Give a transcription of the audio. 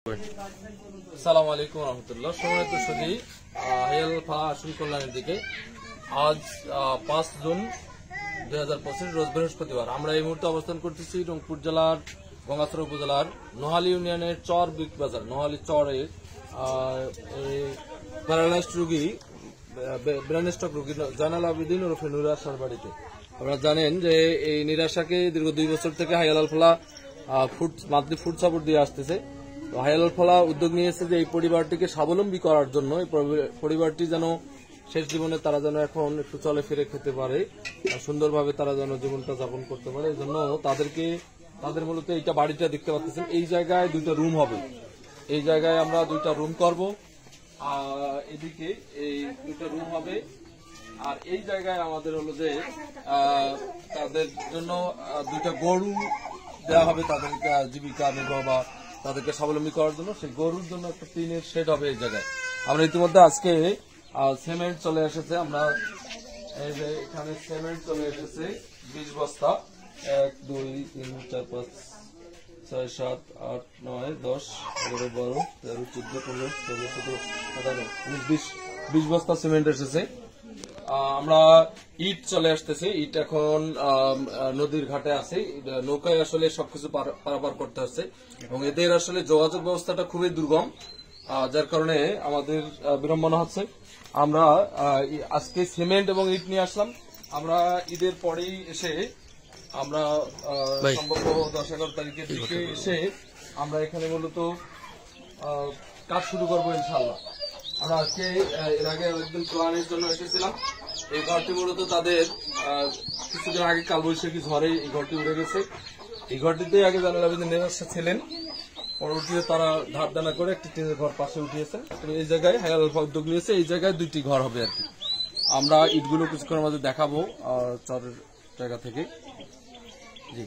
আসসালামু আলাইকুম রহমতুল্লাহ। সম্মানিত সুধী, হাইয়াল ফালা আসল কল্যাণের দিকে আজ 5 জুন 2025 রোজ বৃহস্পতিবার আমরা এই মুহূর্তে অবস্থান করতেছি রংপুর জেলার গঙ্গাচড়া উপজেলার নোহালী ইউনিয়নের চর বিগ বাজার নোহালী চরে প্যারালাইজড রোগী ব্রেন স্ট্রোক রোগী জানাল আবেদিন ওরফে নিরাশার বাড়িতে। আপনারা জানেন যে এই নিরাশাকে দীর্ঘ 2 বছর থেকে হাইয়াল ফালা মান্থলি ফুড সাপোর্ট দিয়ে আসতেছে। হাইয়াল ফালা উদ্যোগ নিয়েছে যে এই পরিবারটিকে স্বাবলম্বী করার জন্য, এই পরিবারটি যেন শেষ জীবনে তারা যেন এখন একটু চলে ফিরে খেতে পারে, সুন্দরভাবে তারা যেন জীবনটা যাপন করতে পারে। এই জন্য তাদের মূলত এইটা বাড়িটা দেখতে পাচ্ছেন, এই জায়গায় 2টা রুম হবে। এই জায়গায় আমরা 2টা রুম করব, এদিকে এই 2টা রুম হবে। আর এই জায়গায় আমাদের হলো যে তাদের জন্য 2টা গরু দেওয়া হবে, তাদেরকে জীবিকা নির্বাহ বা তাদেরকে স্বাবলম্বী করার জন্য। সেই গরুর জন্য একটা টিনের শেড হবে এই জায়গায়। আমরা ইতিমধ্যে আজকে সিমেন্ট চলে এসেছে, আমরা এই যে এখানে সিমেন্ট চলে এসেছে 20 বস্তা। 1 2 3 4 5 6 7 8 9 10 11 12 13 14 15 16 17 18 20 বস্তা সিমেন্ট এসেছে। আমরা ইট চলে আসতেছে, ইট এখন নদীর ঘাটে আছে, নৌকায় আসলে সবকিছু পারাপার করতে হচ্ছে এবং এদের আসলে যোগাযোগ ব্যবস্থাটা খুবই দুর্গম, যার কারণে আমাদের বিড়ম্বনা হচ্ছে। আমরা আজকে সিমেন্ট এবং ইট নিয়ে আসলাম। আমরা ঈদের পরেই এসে আমরা সম্ভবত 10-11 তারিখের দিকে এসে আমরা এখানে মূলত কাজ শুরু করবো ইনশাআল্লাহ। আমরা আজকে এর আগে একদিন প্ল্যানের জন্য এসেছিলাম। এই ঘরটি মূলত তাদের কিছুদিন আগে কালবৈশাখী ঝড়ে এই ঘরটি উড়ে গেছে। এই ঘরটিতে আগে জানাল আবেদিন নিরাশা ছিলেন, পরবর্তীতে তারা ধার দানা করে একটি টিনের ঘর পাশে উঠিয়েছেন। এই জায়গায় হাইয়াল আলফা উদ্যোগ নিয়েছে, এই জায়গায় 2টি ঘর হবে আর কি। আমরা ইটগুলো কিছুক্ষণের মধ্যে দেখাবো চরের জায়গা থেকে। জি।